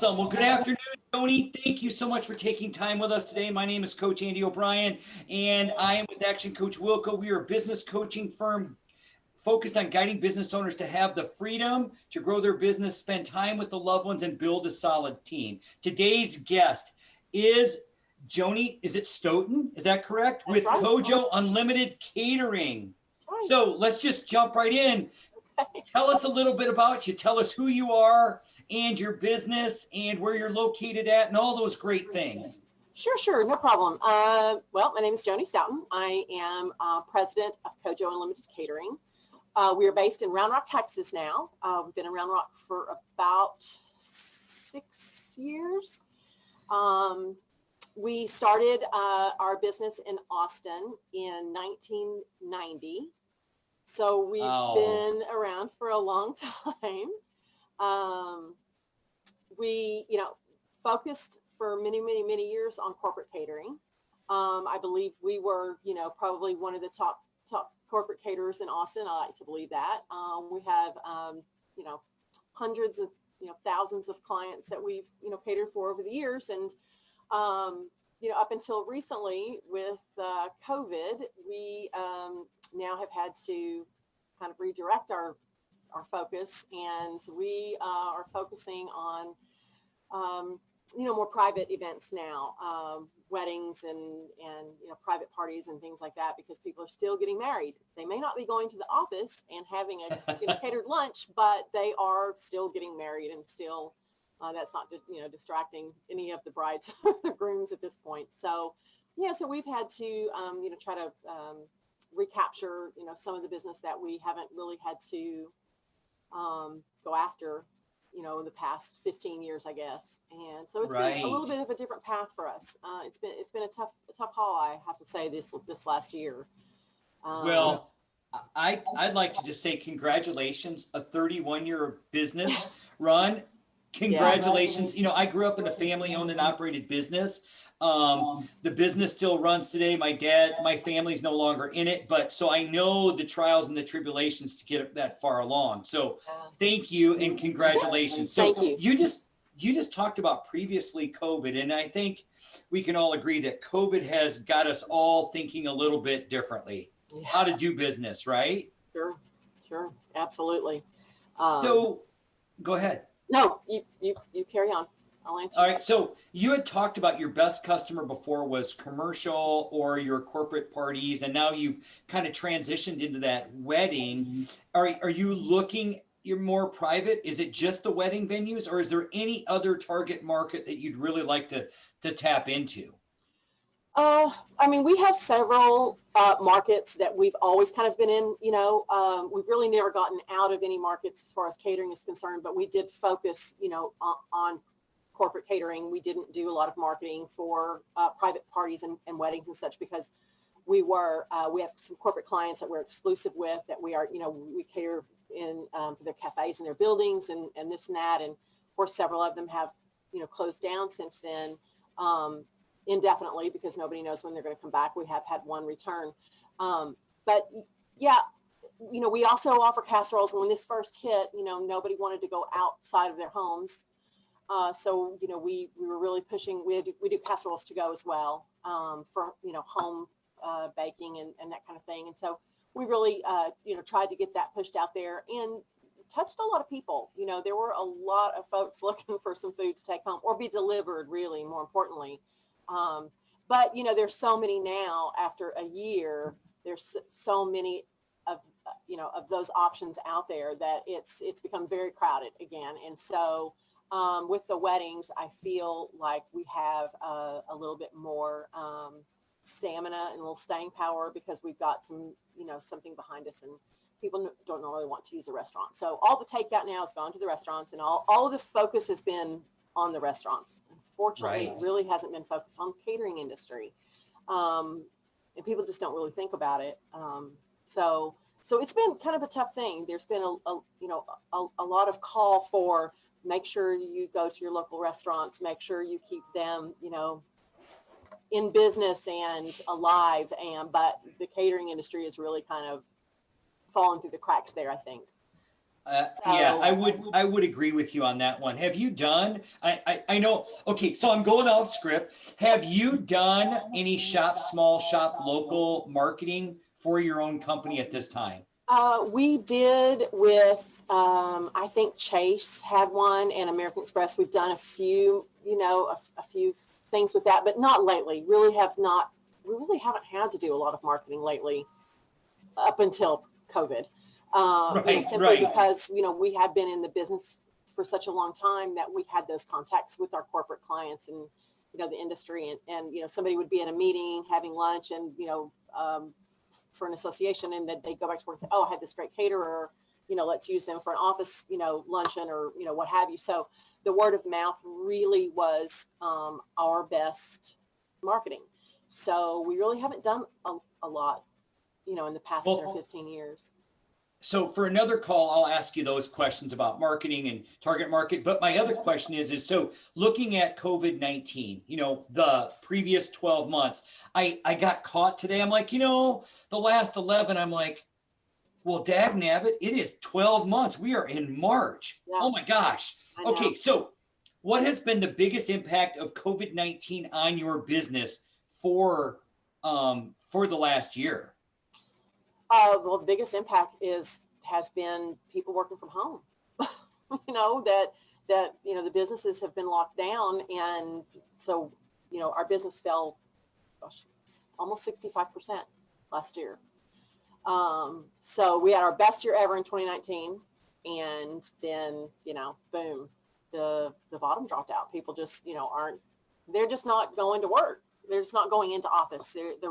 Awesome. Well, good afternoon, Joni. Thank you so much for taking time with us today. My name is Coach Andy O'Brien, and I am with Action Coach Wilco. We are a business coaching firm focused on guiding business owners to have the freedom to grow their business, spend time with the loved ones, and build a solid team. Today's guest is Joni, is it Stoughton? Is that correct? That's with right. Cojo Unlimited Catering. Right. So let's just jump right in. Okay. Tell us a little bit about you. Tell us who you are and your business and where you're located at and all those great things. Sure, no problem. Well, my name is Joni Stoughton. I am president of Cojo Unlimited Catering. We are based in Round Rock, Texas now. We've been in Round Rock for about 6 years. We started our business in Austin in 1990. So we've been around for a long time. We, focused for many years on corporate catering. I believe we were, probably one of the top corporate caterers in Austin. I like to believe that. We have, hundreds of, thousands of clients that we've, catered for over the years. And, up until recently with COVID, we now have had to kind of redirect our focus, and we are focusing on, more private events now, weddings and private parties and things like that, because people are still getting married. They may not be going to the office and having a catered lunch, but they are still getting married, and still that's not distracting any of the brides or the grooms at this point. So so we've had to try to recapture some of the business that we haven't really had to go after in the past 15 years, I guess. And so it's been a little bit of a different path for us. It's been a tough haul, I have to say, this last year. Well, I'd like to just say congratulations, a 31-year business run. Congratulations. Yeah. I grew up in a family-owned and operated business. The business still runs today. My family's no longer in it, but so I know the trials and the tribulations to get that far along. So thank you and congratulations. So Thank you. You just talked about previously COVID, and I think we can all agree that COVID has got us all thinking a little bit differently, how to do business, right? Sure. Absolutely. So go ahead. No, you carry on. I'll answer. All right. So you had talked about your best customer before was commercial or your corporate parties, and now you've kind of transitioned into that wedding. Are you looking, you're more private? Is it just the wedding venues, or is there any other target market that you'd really like to tap into? We have several markets that we've always kind of been in. We've really never gotten out of any markets as far as catering is concerned, but we did focus, on corporate catering. We didn't do a lot of marketing for private parties and weddings and such, because we have some corporate clients that we're exclusive with, that we are, we cater in for their cafes and their buildings and this and that. And of course, several of them have, closed down since then. Indefinitely, because nobody knows when they're going to come back. We have had one return. But we also offer casseroles. When this first hit, nobody wanted to go outside of their homes. So, we were really pushing, we do casseroles to go as well, for, home baking and that kind of thing. And so we really, tried to get that pushed out there and touched a lot of people. There were a lot of folks looking for some food to take home or be delivered, really, more importantly. But there's so many now after a year, there's so many of those options out there that it's become very crowded again. And so, with the weddings, I feel like we have a little bit more, stamina and a little staying power, because we've got some, something behind us, and people don't normally want to use a restaurant. So all the takeout now has gone to the restaurants, and all of the focus has been on the restaurants. Unfortunately, it really hasn't been focused on the catering industry. And people just don't really think about it. So it's been kind of a tough thing. There's been a lot of call for, make sure you go to your local restaurants, make sure you keep them, in business and alive. But the catering industry is really kind of fallen through the cracks there, I think. Yeah, So I would agree with you on that one. Have you done, I know, okay, so I'm going off script. Have you done any shop, small shop, local marketing for your own company at this time? we did with, I think Chase had one and American Express. We've done a few, a few things with that, but not lately. Really have not, we really haven't had to do a lot of marketing lately up until COVID. Right, Simply right, because, we had been in the business for such a long time that we had those contacts with our corporate clients and, the industry and, somebody would be in a meeting having lunch and, for an association and then they go back to work and say, oh, I had this great caterer, let's use them for an office, luncheon or, what have you. So the word of mouth really was our best marketing. So we really haven't done a lot, in the past 10 or well, 15 years. so for another call, I'll ask you those questions about marketing and target market. But my other question is so looking at COVID-19, the previous 12 months, I got caught today. I'm like, the last 11, I'm like, well, dag nabbit, it is 12 months. We are in March. Yeah, Oh my gosh. I Okay, know. so what has been the biggest impact of COVID-19 on your business for the last year? Well, the biggest impact has been people working from home. That the businesses have been locked down, and so our business fell almost 65% last year. So we had our best year ever in 2019, and then boom, the bottom dropped out. People just they're just not going to work. They're just not going into office. The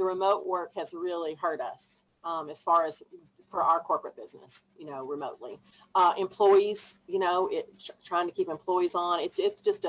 remote work has really hurt us as far as for our corporate business, remotely. Employees, trying to keep employees on. It's just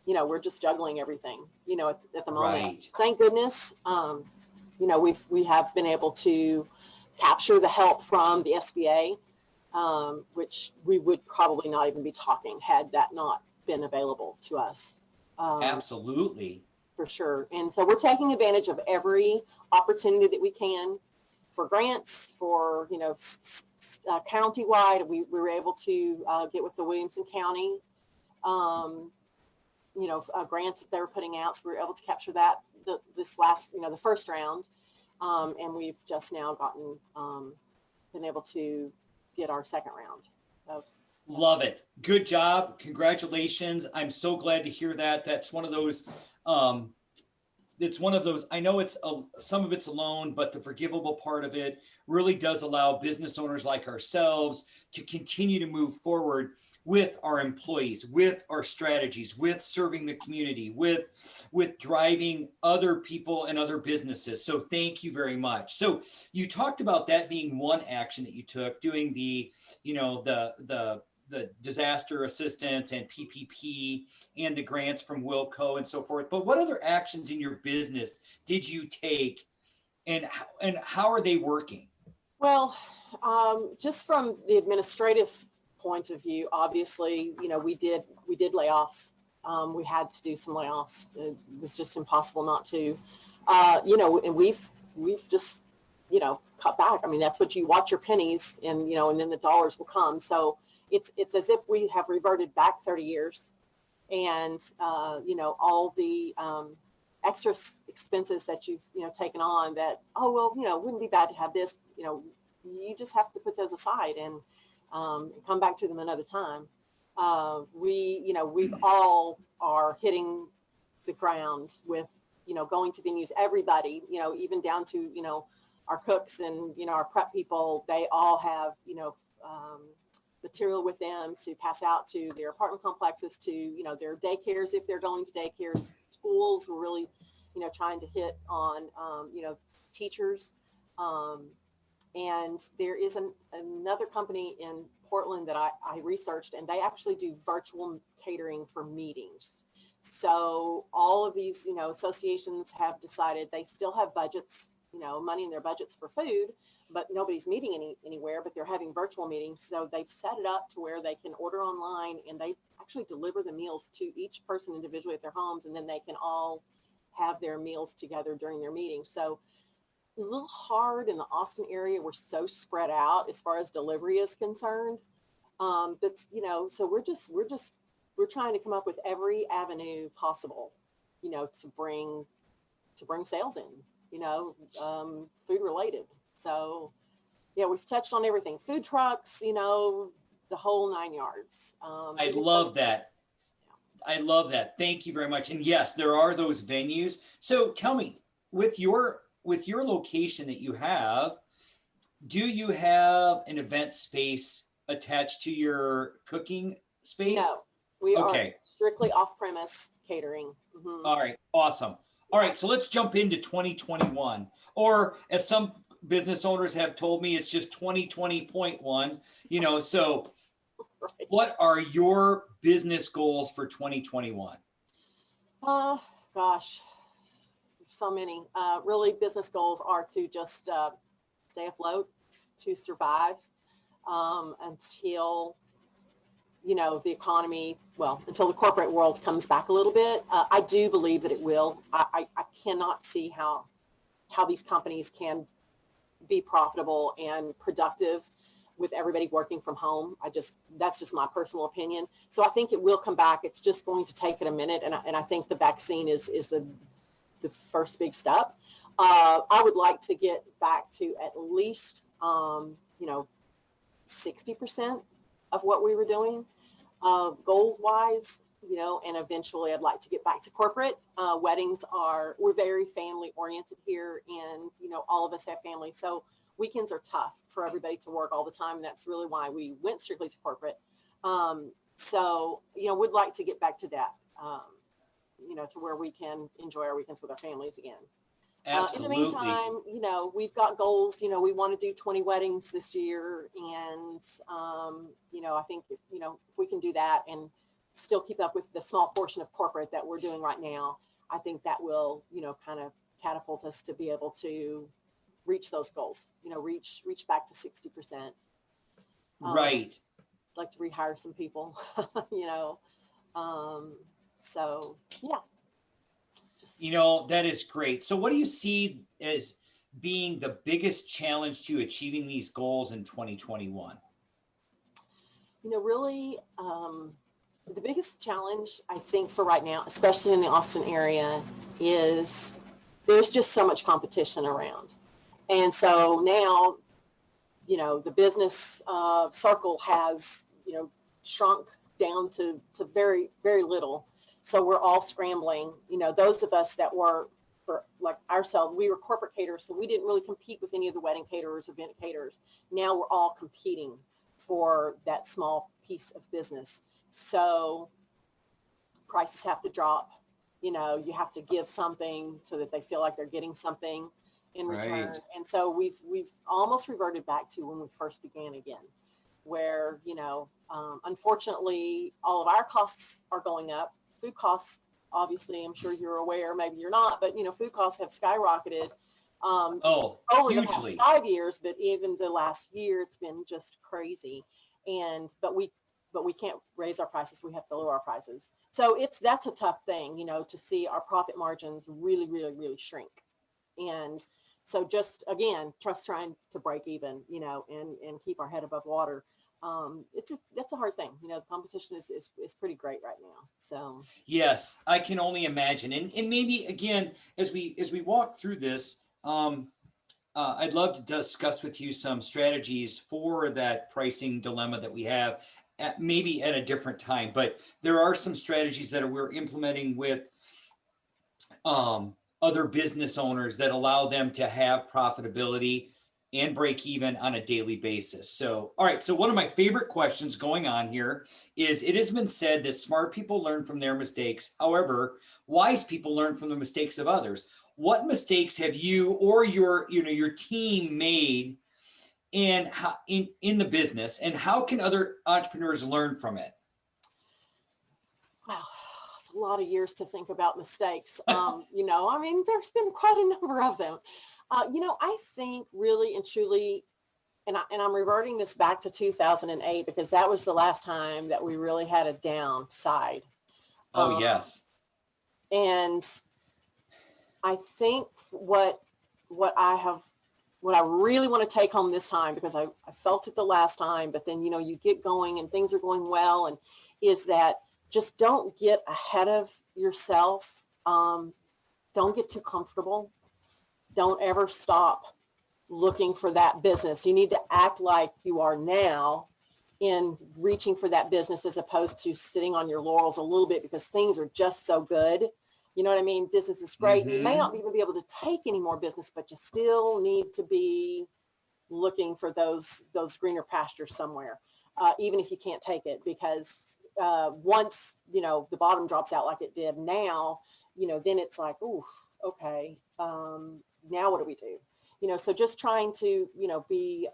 we're just juggling everything, at the moment. Right. Thank goodness, we have been able to capture the help from the SBA, which we would probably not even be talking had that not been available to us. Absolutely. For sure. And so we're taking advantage of every opportunity that we can for grants, for, countywide. We were able to get with the Williamson County, grants that they were putting out. So we were able to capture that this last, the first round. And we've just now been able to get our second round of. Love it. Good job. Congratulations. I'm so glad to hear that. That's one of those, I know some of it's a loan, but the forgivable part of it really does allow business owners like ourselves to continue to move forward with our employees, with our strategies, with serving the community, with driving other people and other businesses. So thank you very much. So you talked about that being one action that you took, doing the disaster assistance and PPP and the grants from Wilco and so forth. But what other actions in your business did you take, and how are they working? Well, just from the administrative point of view, obviously, we did layoffs. We had to do some layoffs. It was just impossible not to, and we've just, cut back. I mean, that's what you watch your pennies and then the dollars will come. So it's as if we have reverted back 30 years and, all the extra expenses that you've, taken on that, oh, well, wouldn't be bad to have this, you just have to put those aside and come back to them another time. We've all are hitting the ground with, going to venues, everybody, even down to, our cooks and, our prep people, they all have, material with them to pass out to their apartment complexes, to, their daycares, if they're going to daycares. Schools, we're really, trying to hit on, teachers. And there is another company in Portland that I researched, and they actually do virtual catering for meetings. So all of these, associations have decided they still have budgets, money in their budgets for food, but nobody's meeting anywhere, but they're having virtual meetings. So they've set it up to where they can order online and they actually deliver the meals to each person individually at their homes. And then they can all have their meals together during their meetings. So, a little hard in the Austin area. We're so spread out as far as delivery is concerned. That's, so we're trying to come up with every avenue possible, to bring sales in, food related. So yeah, we've touched on everything, food trucks, the whole 9 yards. I love that. I love that. Thank you very much. And yes, there are those venues. So tell me, with your location that you have, do you have an event space attached to your cooking space? No, we Okay. are strictly off-premise catering. Mm-hmm. All right. Awesome. All right. So let's jump into 2021, or as some business owners have told me, it's just 2020.1, so Right. what are your business goals for 2021? Gosh, so many. Really, business goals are to just stay afloat, to survive until the economy. Well, until the corporate world comes back a little bit. I do believe that it will. I cannot see how these companies can be profitable and productive with everybody working from home. That's just my personal opinion. So I think it will come back. It's just going to take it a minute. And I think the vaccine is the first big step. I would like to get back to at least, 60% of what we were doing, goals wise, and eventually I'd like to get back to corporate. We're very family oriented here, and, all of us have families. So weekends are tough for everybody to work all the time. And that's really why we went strictly to corporate. We'd like to get back to that, to where we can enjoy our weekends with our families again. Absolutely. In the meantime, we've got goals. We want to do 20 weddings this year. And, I think, if we can do that and still keep up with the small portion of corporate that we're doing right now, I think that will, kind of catapult us to be able to reach those goals, reach back to 60%. Right. I'd like to rehire some people, so yeah. That is great. So what do you see as being the biggest challenge to achieving these goals in 2021? Really, the biggest challenge, I think, for right now, especially in the Austin area, is there's just so much competition around. And so now, the business circle has, shrunk down to very, very little. So we're all scrambling. Those of us that were, for like ourselves, we were corporate caterers, so we didn't really compete with any of the wedding caterers, event caterers. Now we're all competing for that small piece of business. So prices have to drop. You have to give something so that they feel like they're getting something in return. Right. And so we've almost reverted back to when we first began again, where, unfortunately, all of our costs are going up. Food costs, obviously, I'm sure you're aware, maybe you're not, but, food costs have skyrocketed over hugely. the past 5 years, but even the last year, it's been just crazy. But we can't raise our prices. We have to lower our prices. So that's a tough thing, to see our profit margins really, really, really shrink. And so just, again, trying to break even, and keep our head above water. That's a hard thing. The competition is pretty great right now. So Yes, I can only imagine. And maybe again, as we walk through this, I'd love to discuss with you some strategies for that pricing dilemma that we have maybe at a different time. But there are some strategies that we're implementing with other business owners that allow them to have profitability and break even on a daily basis. So, all right. So one of my favorite questions going on here is, it has been said that smart people learn from their mistakes. However, wise people learn from the mistakes of others. What mistakes have you or your team made in the business, and how can other entrepreneurs learn from it? wow, it's a lot of years to think about mistakes. There's been quite a number of them. I think really and truly, and I'm reverting this back to 2008, because that was the last time that we really had a downside. Oh, yes. And I think what I have what I really want to take home this time, because I felt it the last time, but then, you get going and things are going well, and is that just don't get ahead of yourself. Don't get too comfortable. Don't ever stop looking for that business. You need to act like you are now in reaching for that business, as opposed to sitting on your laurels a little bit because things are just so good. You know what I mean? Business is great. You may not even be able to take any more business, but you still need to be looking for those greener pastures somewhere, even if you can't take it, because once, the bottom drops out like it did now, then it's like, ooh, okay, now what do we do? So just trying to, be,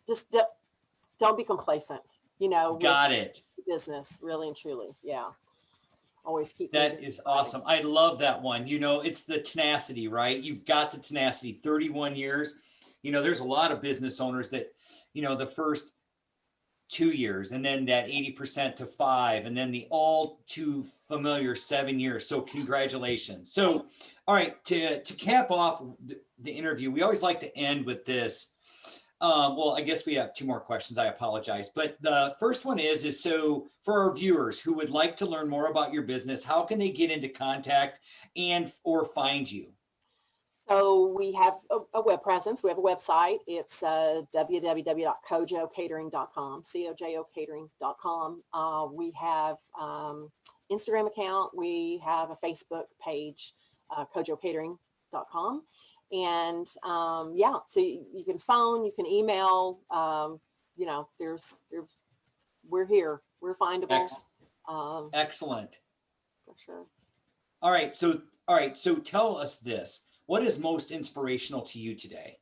just don't be complacent, Got it. business, really and truly. Yeah. Always keep that is awesome. I love that one. It's the tenacity, right? You've got the tenacity. 31 years. There's a lot of business owners that, the first 2 years, and then that 80% to 5, and then the all too familiar 7 years. So congratulations. So, all right, to cap off the interview, we always like to end with this. Well, I guess we have 2 more questions. I apologize. But the first one is so for our viewers who would like to learn more about your business, how can they get into contact or find you? So we have a web presence. We have a website. It's www.kojocatering.com, COJO catering.com. We have Instagram account. We have a Facebook page, kojocatering.com. And yeah, so you can phone, you can email, we're here, we're findable. Excellent. For sure. All right. So tell us this. What is most inspirational to you today?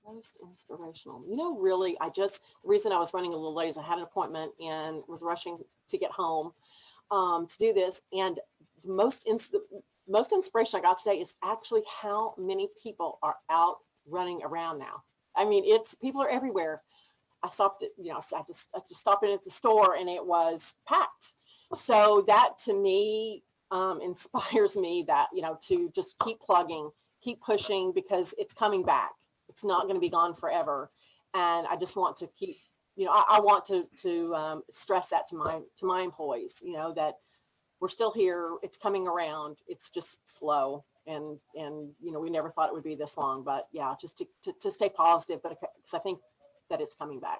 Most inspirational. Really, the reason I was running a little late is I had an appointment and was rushing to get home to do this. And the most inspiration I got today is actually how many people are out running around now. I mean, people are everywhere. I stopped at, I just stopped in at the store and it was packed. So that to me inspires me that, to just keep plugging, keep pushing, because it's coming back. It's not going to be gone forever. And I just want to keep, I want to stress that to my employees, that we're still here. It's coming around. It's just slow. And we never thought it would be this long, but yeah, just to stay positive, but because I think that it's coming back.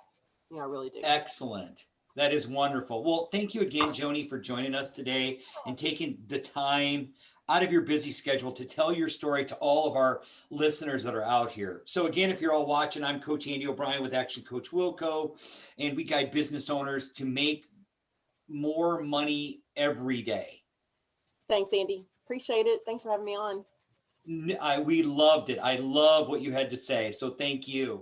I really do. Excellent. That is wonderful. Well, thank you again, Joni, for joining us today and taking the time out of your busy schedule to tell your story to all of our listeners that are out here. So again, if you're all watching, I'm Coach Andy O'Brien with Action Coach Wilco, and we guide business owners to make more money every day. Thanks, Andy. Appreciate it. Thanks for having me on. We loved it. I love what you had to say. So thank you.